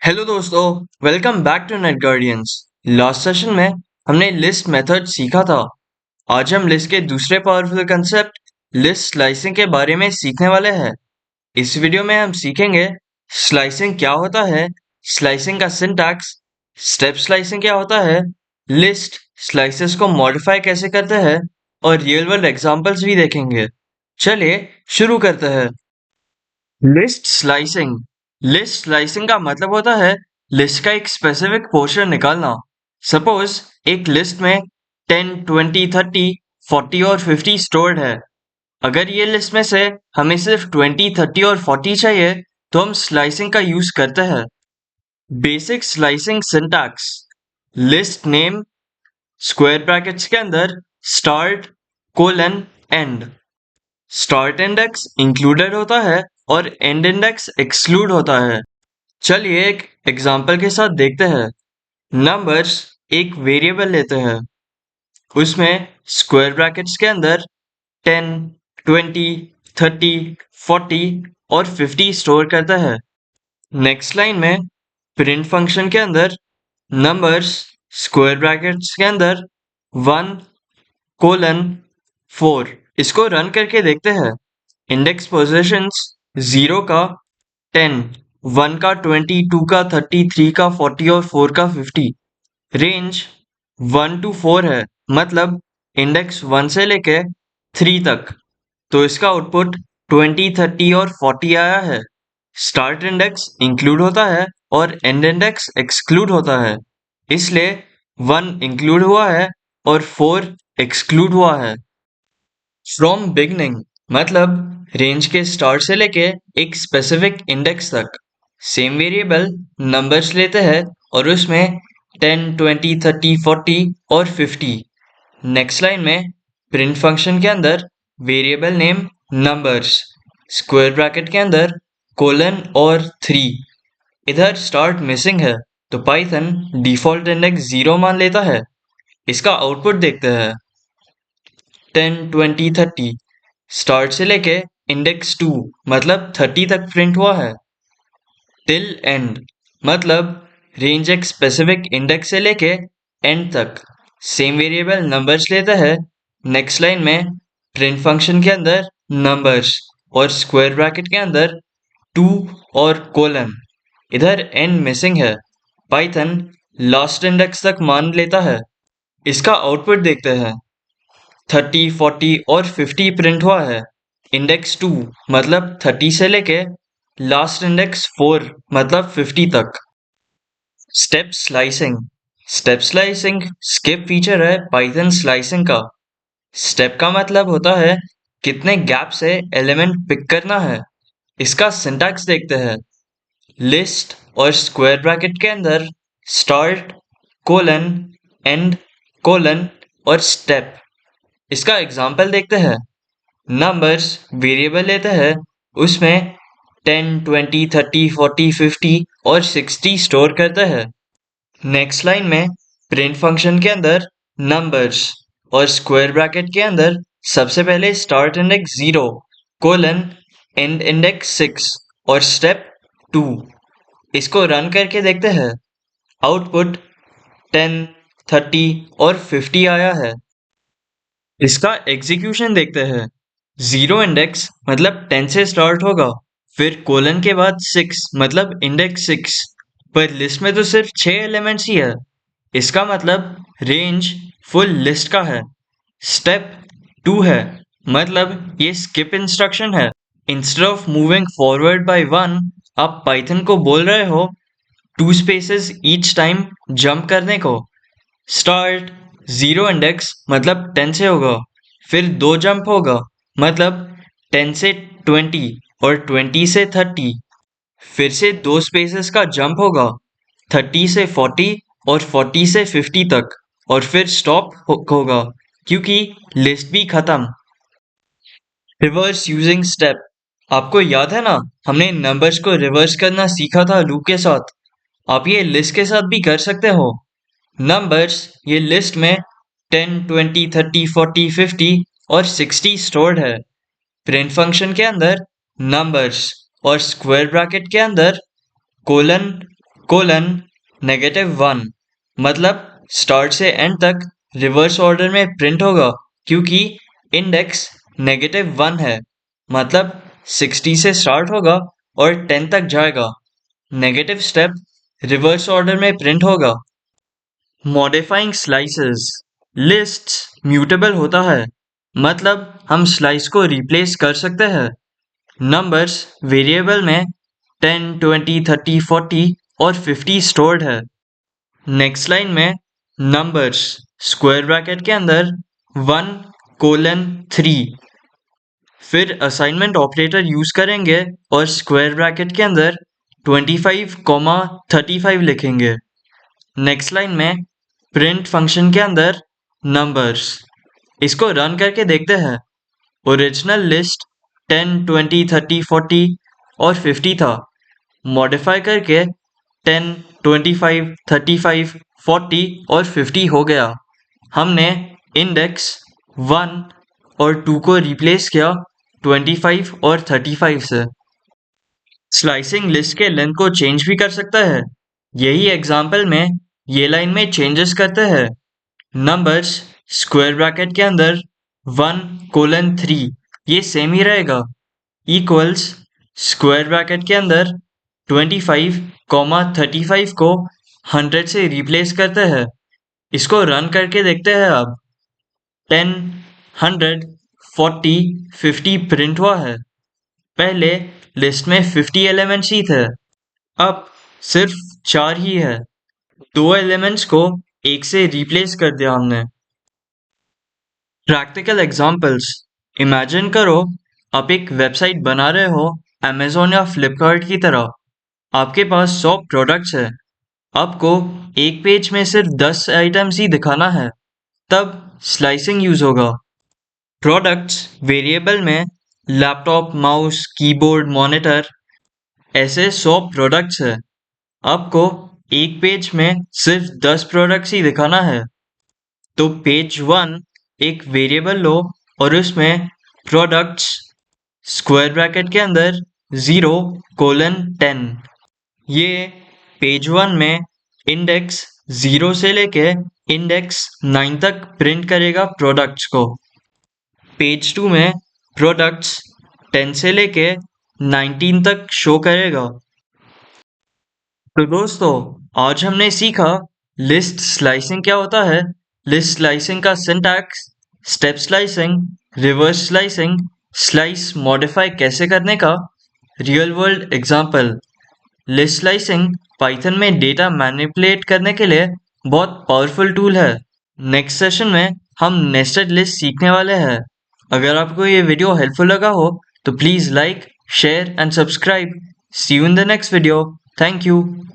Hello दोस्तों, welcome back to Net Guardians. Last session में हमने लिस्ट मेथड सीखा था। आज हम लिस्ट के दूसरे पावरफुल कंसेप्ट लिस्ट स्लाइसिंग के बारे में सीखने वाले हैं। इस वीडियो में हम सीखेंगे स्लाइसिंग क्या होता है, स्लाइसिंग का सिंटैक्स, स्टेप स्लाइसिंग क्या होता है, लिस्ट स्लाइसेस को मॉडिफाई कैसे करते हैं और रियल वर्ल्ड एग्जांपल्स भी देखेंगे। चलिए शुरू करते हैं। लिस्ट स्लाइसिंग का मतलब होता है लिस्ट का एक स्पेसिफिक पोर्शन निकालना। सपोज एक लिस्ट में 10, 20, 30, 40 और 50 स्टोर्ड है। अगर ये लिस्ट में से हमें सिर्फ 20, 30 और 40 चाहिए तो हम स्लाइसिंग का यूज करते हैं। Basic slicing syntax: list name square brackets के अंदर start colon and. Start index included होता है और एंड इंडेक्स एक्सक्लूड होता है। चलिए एक एग्जांपल के साथ देखते हैं। नंबर्स एक वेरिएबल लेते हैं, उसमें स्क्वायर ब्रैकेट्स के अंदर 10, 20, 30, 40 और 50 स्टोर करता है। नेक्स्ट लाइन में प्रिंट फंक्शन के अंदर नंबर्स स्क्वायर ब्रैकेट्स के अंदर 1 कोलन 4। इसको रन करके देखते हैं। इंडेक्स पोजीशंस 0 का 10, 1 का 20, 2 का 30, 3 का 40 और 4 का 50। रेंज 1 to 4 है, मतलब इंडेक्स 1 से लेके 3 तक। तो इसका आउटपुट 20, 30 और 40 आया है। स्टार्ट इंडेक्स इंक्लूड होता है और एंड इंडेक्स एक्सक्लूड होता है, इसलिए 1 इंक्लूड हुआ है और 4 एक्सक्लूड हुआ है। फ्रॉम बिगनिंग मतलब रेंज के स्टार्ट से लेके एक स्पेसिफिक इंडेक्स तक सेम वेरिएबल नंबर्स लेते हैं और उसमें 10, 20, 30, 40 और 50। नेक्स्ट लाइन में प्रिंट फंक्शन के अंदर variable name numbers square bracket के अंदर कोलन और 3। इधर स्टार्ट मिसिंग है तो पाइथन डिफॉल्ट इंडेक्स 0 मान लेता है। इसका आउटपुट देखते हैं। 10, 20, 30 स्टार्ट से लेके इंडेक्स 2 मतलब 30 तक प्रिंट हुआ है। टिल एंड मतलब रेंज एक स्पेसिफिक इंडेक्स से लेके एंड तक सेम वेरिएबल नंबर्स लेता है। नेक्स्ट लाइन में प्रिंट फंक्शन के अंदर नंबर्स और स्क्वायर ब्रैकेट के अंदर 2 और कोलन। इधर एंड मिसिंग है, पाइथन लास्ट इंडेक्स तक मान लेता है। इसका आउटपुट देखते हैं। 30, 40 और 50 प्रिंट हुआ है। इंडेक्स 2 मतलब 30 से लेके लास्ट इंडेक्स 4 मतलब 50 तक। Step slicing step slicing skip feature है पाइथन स्लाइसिंग का। स्टेप का मतलब होता है कितने गैप से एलिमेंट पिक करना है। इसका सिंटैक्स देखते हैं। लिस्ट और स्क्वायर ब्रैकेट के अंदर स्टार्ट कोलन एंड कोलन और स्टेप। इसका एग्जाम्पल देखते हैं। नंबर्स वेरिएबल लेते हैं, उसमें 10, 20, 30, 40, 50 और 60 स्टोर करते हैं। नेक्स्ट लाइन में प्रिंट फंक्शन के अंदर नंबर्स और स्क्वायर ब्रैकेट के अंदर सबसे पहले start index 0 colon and index 6 और स्टेप 2। इसको रन करके देखते हैं। आउटपुट 10, 30 और 50 आया है। इसका एग्जीक्यूशन देखते हैं। 0 इंडेक्स मतलब 10 से स्टार्ट होगा, फिर कोलन के बाद 6 मतलब इंडेक्स 6। पर लिस्ट में तो सिर्फ 6 एलिमेंट्स ही है, इसका मतलब रेंज फुल लिस्ट का है। स्टेप 2 है, मतलब ये स्किप इंस्ट्रक्शन है। Instead of moving forward bye 1 आप पाइथन को बोल रहे हो 2 स्पेसेस ईच टाइम जंप करने को। स्टार्ट 0 इंडेक्स मतलब 10 से होगा, फिर 2 जंप होगा मतलब 10 से 20 और 20 से 30। फिर से 2 स्पेसेस का जंप होगा 30 से 40 और 40 से 50 तक, और फिर स्टॉप होगा क्योंकि लिस्ट भी खत्म। रिवर्स यूजिंग स्टेप आपको याद है ना, हमने नंबर्स को रिवर्स करना सीखा था लूप के साथ। आप ये लिस्ट के साथ भी कर सकते हो। नंबर्स ये लिस्ट में 10, 20, 30, 40, 50 और 60 स्टोर्ड है। प्रिंट फंक्शन के अंदर नंबर्स और स्क्वायर ब्रैकेट के अंदर कोलन कोलन -1 मतलब स्टार्ट से एंड तक रिवर्स ऑर्डर में प्रिंट होगा क्योंकि इंडेक्स -1 है मतलब 60 से स्टार्ट होगा और 10 तक जाएगा। नेगेटिव स्टेप रिवर्स ऑर्डर में प्रिंट होगा। मॉडिफाइंग स्लाइसेस लिस्ट्स म्यूटेबल होता है मतलब हम स्लाइस को रिप्लेस कर सकते हैं। नंबर्स वेरिएबल में 10, 20, 30, 40 और 50 स्टोर्ड है। नेक्स्ट लाइन में नंबर्स स्क्वायर ब्रैकेट के अंदर 1:3 फिर असाइनमेंट ऑपरेटर यूज करेंगे और स्क्वायर ब्रैकेट के अंदर 25, 35 लिखेंगे। नेक्स्ट लाइन में प्रिंट फंक्शन के अंदर नंबर्स इसको रन करके देखते हैं। ओरिजिनल लिस्ट 10, 20, 30, 40 और 50 था। मॉडिफाई करके 10, 25, 35, 40 और 50 हो गया। हमने इंडेक्स 1 और 2 को रिप्लेस किया 25 और 35 से। स्लाइसिंग लिस्ट के लेंथ को चेंज भी कर सकता है। यही एग्जाम्पल में ये लाइन में चेंजेस करते हैं। नंबर्स स्क्वायर ब्रैकेट के अंदर 1:3 ये सेम ही रहेगा इक्वल्स स्क्वायर ब्रैकेट के अंदर 25, 35 को 100 से रिप्लेस करते हैं। इसको रन करके देखते हैं। अब 10, 100, 40, 50 प्रिंट हुआ है। पहले लिस्ट में 50 एलिमेंट्स ही थे, अब सिर्फ 4 ही है। 2 एलिमेंट्स को एक से रिप्लेस कर दिया हमने। प्रैक्टिकल एग्जाम्पल्स इमेजिन करो आप एक वेबसाइट बना रहे हो अमेजोन या फ्लिपकार्ट की तरह। आपके पास 100 प्रोडक्ट्स है। आपको एक पेज में सिर्फ 10 आइटम्स ही दिखाना है, तब स्लाइसिंग यूज होगा। प्रोडक्ट्स वेरिएबल में लैपटॉप, माउस, कीबोर्ड, मॉनिटर ऐसे 100 प्रोडक्ट्स है। आपको एक पेज में सिर्फ 10 प्रोडक्ट्स ही दिखाना है, तो पेज 1 एक वेरिएबल लो और उसमें प्रोडक्ट्स स्क्वायर ब्रैकेट के अंदर 0:10 ये पेज 1 में इंडेक्स 0 से लेके इंडेक्स 9 तक प्रिंट करेगा प्रोडक्ट्स को। पेज 2 में प्रोडक्ट्स 10 से लेके 19 तक शो करेगा। तो दोस्तों आज हमने सीखा लिस्ट स्लाइसिंग क्या होता है, लिस्ट स्लाइसिंग का syntax, step slicing, reverse slicing, slice modify कैसे करने का, real world example. List slicing Python में डेटा मैनिपुलेट करने के लिए बहुत पावरफुल टूल है। नेक्स्ट सेशन में हम नेस्टेड लिस्ट सीखने वाले हैं। अगर आपको ये वीडियो हेल्पफुल लगा हो तो please like, share and subscribe. See you in the next video. Thank you.